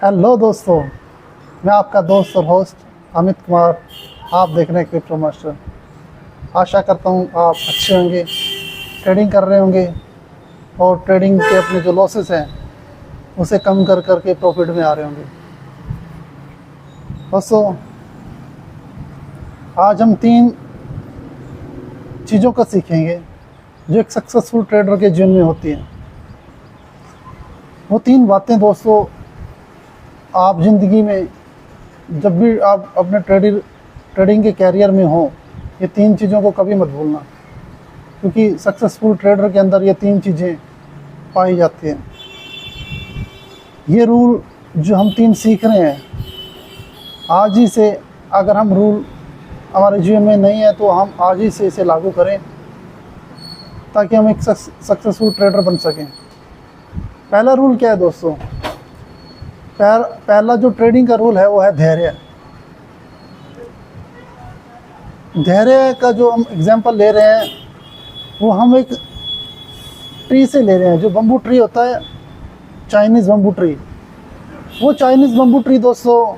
Hello दोस्तों, मैं आपका दोस्त और होस्ट अमित कुमार। आप देख रहे हैं क्रिप्टो मास्टर। आशा करता हूँ आप अच्छे होंगे, ट्रेडिंग कर रहे होंगे और ट्रेडिंग के अपने जो लॉसेस हैं उसे कम कर करके प्रॉफिट में आ रहे होंगे। दोस्तों, आज हम 3 चीज़ों को सीखेंगे जो एक सक्सेसफुल ट्रेडर के जीवन में होती हैं। वो 3 बातें दोस्तों, आप ज़िंदगी में जब भी आप अपने ट्रेडिंग के कैरियर में हो, ये 3 चीज़ों को कभी मत भूलना, क्योंकि सक्सेसफुल ट्रेडर के अंदर ये 3 चीज़ें पाई जाती हैं। ये रूल जो हम 3 सीख रहे हैं, आज ही से अगर हम रूल हमारे जीवन में नहीं है तो हम आज ही से इसे लागू करें ताकि हम एक सक्सेसफुल ट्रेडर बन सकें। पहला रूल क्या है दोस्तों? पहला जो ट्रेडिंग का रूल है वो है धैर्य। धैर्य का जो हम एग्जांपल ले रहे हैं वो हम एक ट्री से ले रहे हैं, जो बम्बू ट्री होता है, चाइनीज़ बम्बू ट्री। वो चाइनीज़ बम्बू ट्री दोस्तों,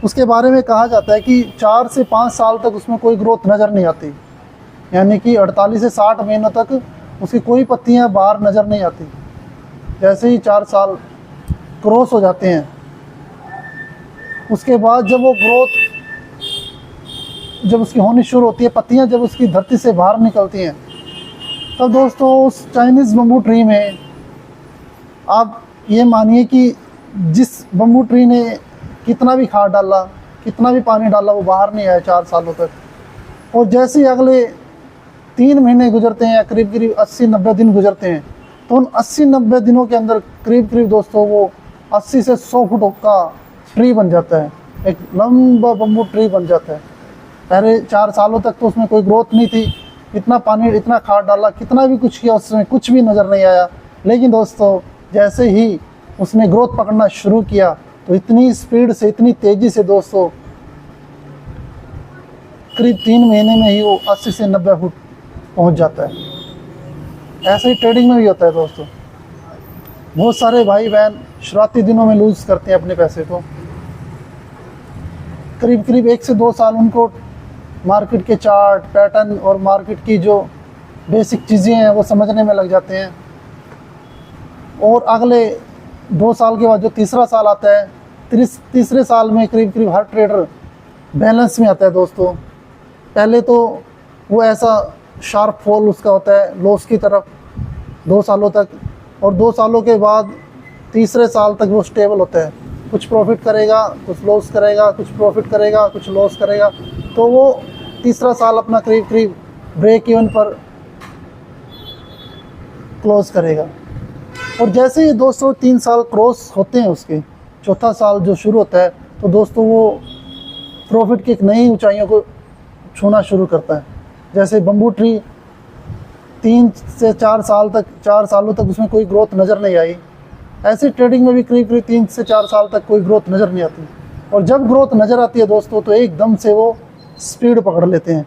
उसके बारे में कहा जाता है कि 4 से 5 साल तक उसमें कोई ग्रोथ नज़र नहीं आती, यानी कि 48 से 60 महीनों तक उसकी कोई पत्तियां बाहर नज़र नहीं आती। जैसे ही 4 साल क्रॉस हो जाते हैं, उसके बाद जब वो ग्रोथ जब उसकी होनी शुरू होती है, पत्तियां जब उसकी धरती से बाहर निकलती हैं, तब दोस्तों उस चाइनीज़ बम्बू ट्री में आप ये मानिए कि जिस बम्बू ट्री ने कितना भी खाद डाला, कितना भी पानी डाला, वो बाहर नहीं आया 4 सालों तक। और जैसे ही अगले 3 महीने गुजरते हैं या करीब करीब 80-90 दिन गुजरते हैं, तो उन 80-90 दिनों के अंदर करीब करीब दोस्तों वो 80 से 100 फुट का ट्री बन जाता है, एक लंबा बम्बू ट्री बन जाता है। पहले 4 सालों तक तो उसमें कोई ग्रोथ नहीं थी, इतना पानी, इतना खाद डाला, कितना भी कुछ किया, उसमें कुछ भी नज़र नहीं आया। लेकिन दोस्तों जैसे ही उसने ग्रोथ पकड़ना शुरू किया तो इतनी स्पीड से, इतनी तेज़ी से दोस्तों, करीब 3 महीने में ही वो 80 से 90 फुट पहुंच जाता है। ऐसे ही ट्रेडिंग में भी होता है दोस्तों। बहुत सारे भाई बहन शुरुआती दिनों में लूज़ करते हैं अपने पैसे को। करीब करीब 1 से 2 साल उनको मार्केट के चार्ट, पैटर्न और मार्केट की जो बेसिक चीज़ें हैं वो समझने में लग जाते हैं। और अगले 2 साल के बाद जो तीसरा साल आता है, तीसरे साल में करीब करीब हर ट्रेडर बैलेंस में आता है दोस्तों। पहले तो वो ऐसा शार्प फॉल उसका होता है लॉस की तरफ 2 सालों तक, और 2 सालों के बाद तीसरे साल तक वो स्टेबल होता है। कुछ प्रॉफिट करेगा, कुछ लॉस करेगा, कुछ प्रॉफिट करेगा, कुछ लॉस करेगा। तो वो तीसरा साल अपना करीब करीब ब्रेक इवन पर क्लोज करेगा। और जैसे ही दोस्तों 3 साल क्रॉस होते हैं, उसके चौथा साल जो शुरू होता है, तो दोस्तों वो प्रॉफिट की एक नई ऊंचाइयों को छूना शुरू करता है। जैसे बम्बू ट्री 3 से 4 सालों तक उसमें कोई ग्रोथ नज़र नहीं आई, ऐसे ट्रेडिंग में भी करीब करीब 3 से 4 साल तक कोई ग्रोथ नज़र नहीं आती। और जब ग्रोथ नज़र आती है दोस्तों, तो एकदम से वो स्पीड पकड़ लेते हैं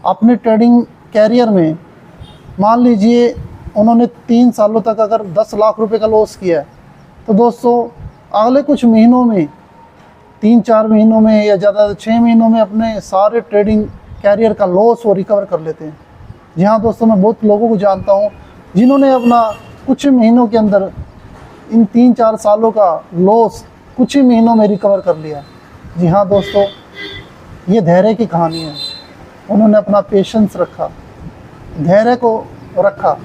अपने ट्रेडिंग कैरियर में। मान लीजिए उन्होंने 3 सालों तक अगर 10 लाख रुपए का लॉस किया है, तो दोस्तों अगले कुछ महीनों में, 3-4 महीनों में या ज़्यादा 6 महीनों में अपने सारे ट्रेडिंग कैरियर का लॉस वो रिकवर कर लेते हैं। जी हाँ दोस्तों, मैं बहुत लोगों को जानता हूँ जिन्होंने अपना कुछ महीनों के अंदर इन 3-4 सालों का लॉस कुछ ही महीनों में रिकवर कर लिया। जी हाँ दोस्तों, ये धैर्य की कहानी है। उन्होंने अपना पेशेंस रखा, धैर्य को रखा,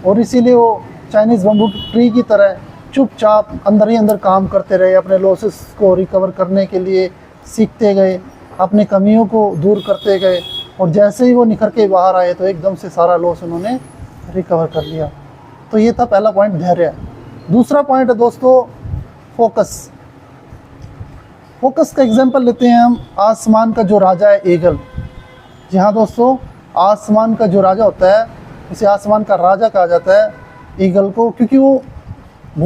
और इसीलिए वो चाइनीज़ बम्बू ट्री की तरह चुपचाप अंदर ही अंदर काम करते रहे, अपने लॉसेस को रिकवर करने के लिए सीखते गए, अपने कमियों को दूर करते गए, और जैसे ही वो निखर के बाहर आए तो एकदम से सारा लॉस उन्होंने रिकवर कर लिया। तो ये था पहला पॉइंट, धैर्य। दूसरा पॉइंट है दोस्तों फोकस। फोकस का एग्जांपल लेते हैं हम, आसमान का जो राजा है, ईगल। जी हाँ दोस्तों, आसमान का जो राजा होता है उसे आसमान का राजा कहा जाता है, ईगल को, क्योंकि वो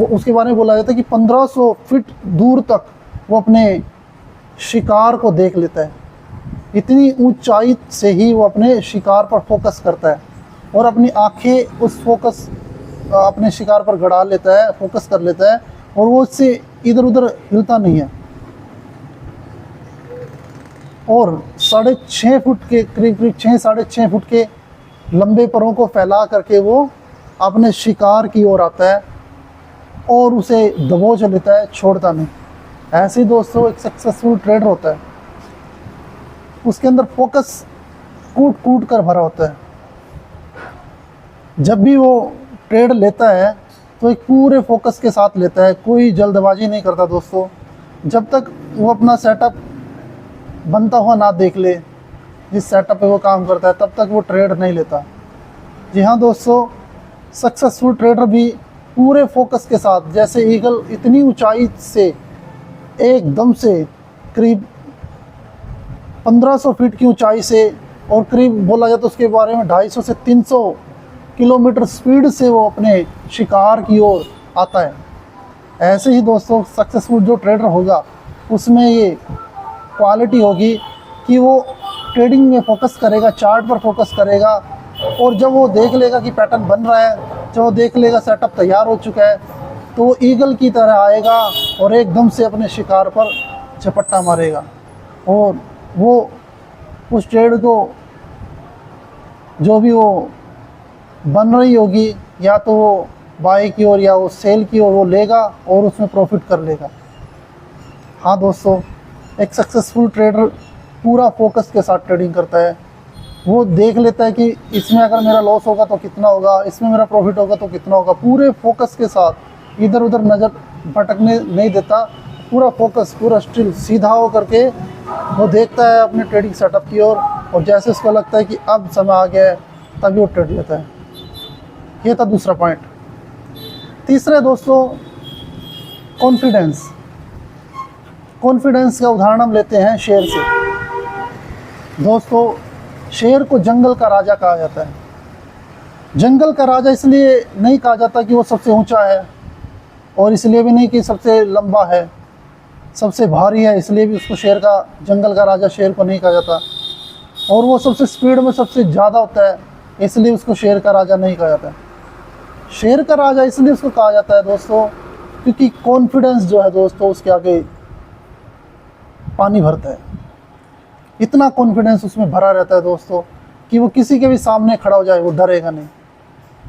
उसके बारे में बोला जाता है कि 1500 फीट दूर तक वो अपने शिकार को देख लेता है। इतनी ऊंचाई से ही वो अपने शिकार पर फोकस करता है और अपनी आंखें उस फोकस अपने शिकार पर गड़ा लेता है, फोकस कर लेता है, और वो इससे इधर उधर हिलता नहीं है। और 6.5 फुट के करीब 6-6.5 फुट के लंबे परों को फैला करके वो अपने शिकार की ओर आता है और उसे दबोच लेता है, छोड़ता नहीं। ऐसे ही दोस्तों एक सक्सेसफुल ट्रेडर होता है, उसके अंदर फोकस कूट कूट कर भरा होता है। जब भी वो ट्रेड लेता है तो एक पूरे फोकस के साथ लेता है, कोई जल्दबाजी नहीं करता दोस्तों। जब तक वो अपना सेटअप बनता हुआ ना देख ले, जिस सेटअप पे वो काम करता है, तब तक वो ट्रेड नहीं लेता। जी हाँ दोस्तों, सक्सेसफुल ट्रेडर भी पूरे फोकस के साथ, जैसे ईगल इतनी ऊंचाई से एकदम से करीब 1500 फीट की ऊंचाई से, और करीब बोला जाए तो उसके बारे में 250 से 300 किलोमीटर स्पीड से वो अपने शिकार की ओर आता है। ऐसे ही दोस्तों सक्सेसफुल जो ट्रेडर होगा उसमें ये क्वालिटी होगी कि वो ट्रेडिंग में फोकस करेगा, चार्ट पर फोकस करेगा, और जब वो देख लेगा कि पैटर्न बन रहा है, जब वो देख लेगा सेटअप तैयार हो चुका है, तो वो ईगल की तरह आएगा और एकदम से अपने शिकार पर झपट्टा मारेगा। और वो उस ट्रेड को जो भी वो बन रही होगी, या तो वो बाई की ओर या वो सेल की ओर वो लेगा और उसमें प्रॉफिट कर लेगा। हाँ दोस्तों, एक सक्सेसफुल ट्रेडर पूरा फोकस के साथ ट्रेडिंग करता है। वो देख लेता है कि इसमें अगर मेरा लॉस होगा तो कितना होगा, इसमें मेरा प्रॉफिट होगा तो कितना होगा। पूरे फोकस के साथ इधर उधर नज़र भटकने नहीं देता, पूरा फोकस, पूरा स्टिल सीधा हो करके वो देखता है अपने ट्रेडिंग सेटअप की ओर, और जैसे उसको लगता है कि अब समय आ गया है तभी वो ट्रेड लेता है। ये था दूसरा पॉइंट। तीसरा दोस्तों, कॉन्फिडेंस। कॉन्फिडेंस का उदाहरण हम लेते हैं शेर से। दोस्तों, शेर को जंगल का राजा कहा जाता है। जंगल का राजा इसलिए नहीं कहा जाता कि वो सबसे ऊंचा है, और इसलिए भी नहीं कि सबसे लंबा है, सबसे भारी है, इसलिए भी उसको शेर का, जंगल का राजा शेर को नहीं कहा जाता। और वो सबसे स्पीड में सबसे ज़्यादा होता है, इसलिए उसको शेर का राजा नहीं कहा जाता। शेर का राजा इसलिए उसको कहा जाता है दोस्तों क्योंकि कॉन्फिडेंस जो है दोस्तों उसके आगे पानी भरता है। इतना कॉन्फिडेंस उसमें भरा रहता है दोस्तों कि वो किसी के भी सामने खड़ा हो जाए वो डरेगा नहीं।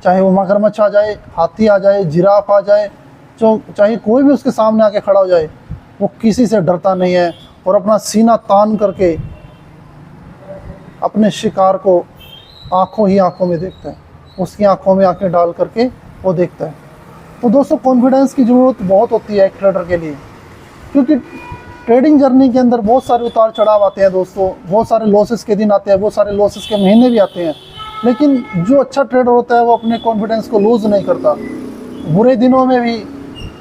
चाहे वो मगरमच्छ आ जाए, हाथी आ जाए, जिराफ आ जाए, चाहे कोई भी उसके सामने आके खड़ा हो जाए, वो किसी से डरता नहीं है, और अपना सीना तान करके अपने शिकार को आंखों ही आंखों में देखता है, उसकी आंखों में आंखें डाल करके वो देखता है। तो दोस्तों कॉन्फिडेंस की ज़रूरत बहुत होती है एक ट्रेडर के लिए, क्योंकि ट्रेडिंग जर्नी के अंदर बहुत सारे उतार चढ़ाव आते हैं दोस्तों, बहुत सारे लॉसेस के दिन आते हैं, बहुत सारे लॉसेस के महीने भी आते हैं। लेकिन जो अच्छा ट्रेडर होता है वो अपने कॉन्फिडेंस को लूज़ नहीं करता, बुरे दिनों में भी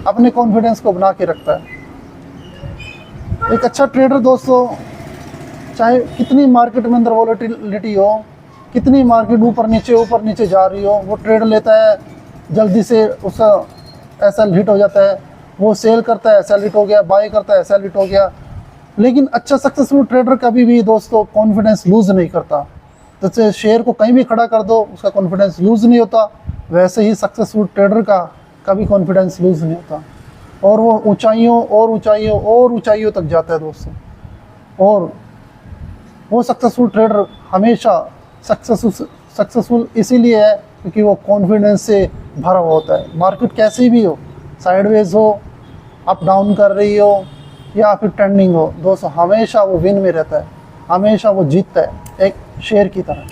अपने कॉन्फिडेंस को बना के रखता है। एक अच्छा ट्रेडर दोस्तों, चाहे कितनी मार्केट में अंदर वॉलेटिलिटी हो, कितनी मार्केट ऊपर नीचे जा रही हो, वो ट्रेड लेता है, जल्दी से उसका एसएल हिट हो जाता है, वो सेल करता है, एसएल हिट हो गया, बाय करता है, एसएल हिट हो गया। लेकिन अच्छा सक्सेसफुल ट्रेडर कभी भी दोस्तों कॉन्फिडेंस लूज़ नहीं करता। जैसे शेयर को कहीं भी खड़ा कर दो उसका कॉन्फिडेंस लूज़ नहीं होता, वैसे ही सक्सेसफुल ट्रेडर का कभी कॉन्फिडेंस लूज़ नहीं होता, और वो ऊंचाइयों तक जाता है दोस्तों। और वो सक्सेसफुल ट्रेडर हमेशा सक्सेसफुल इसीलिए है क्योंकि वो कॉन्फिडेंस से भरा हुआ होता है। मार्केट कैसी भी हो, साइडवेज हो, अप डाउन कर रही हो, या फिर ट्रेंडिंग हो, दोस्तों हमेशा वो विन में रहता है, हमेशा वो जीतता है, एक शेर की तरह।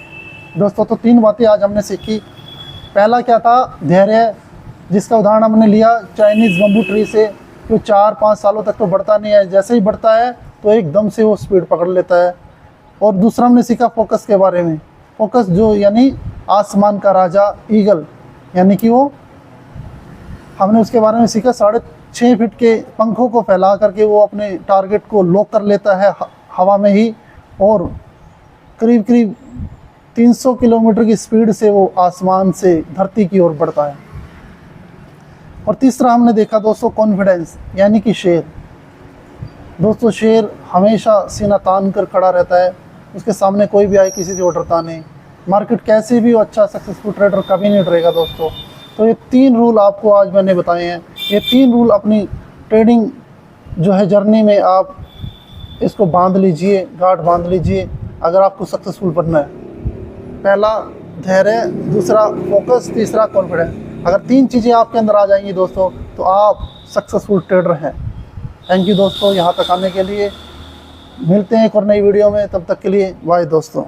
दोस्तों तो 3 बातें आज हमने सीखी। पहला क्या था? धैर्य, जिसका उदाहरण हमने लिया चाइनीज़ बम्बू ट्री से, जो 4-5 सालों तक तो बढ़ता नहीं है, जैसे ही बढ़ता है तो एकदम से वो स्पीड पकड़ लेता है। और दूसरा हमने सीखा फोकस के बारे में। फोकस जो यानी आसमान का राजा ईगल, यानी कि वो हमने उसके बारे में सीखा 6.5 फीट के पंखों को फैला करके वो अपने टारगेट को लॉक कर लेता है हवा में ही, और करीब 300 किलोमीटर की स्पीड से वो आसमान से धरती की ओर बढ़ता है। और तीसरा हमने देखा दोस्तों कॉन्फिडेंस, यानी कि शेर। दोस्तों शेर हमेशा सीना तान कर खड़ा रहता है, उसके सामने कोई भी आए किसी से वो डरता नहीं। मार्केट कैसे भी हो, अच्छा सक्सेसफुल ट्रेडर कभी नहीं डरेगा दोस्तों। तो ये 3 रूल आपको आज मैंने बताए हैं ये 3 रूल अपनी ट्रेडिंग जो है जर्नी में आप इसको बांध लीजिए, गांठ बांध लीजिए अगर आपको सक्सेसफुल बनना है। पहला धैर्य, दूसरा फोकस, तीसरा कॉन्फिडेंस। अगर 3 चीज़ें आपके अंदर आ जाएंगी दोस्तों तो आप सक्सेसफुल ट्रेडर हैं। थैंक यू दोस्तों यहाँ तक आने के लिए। मिलते हैं एक और नई वीडियो में, तब तक के लिए बाय दोस्तों।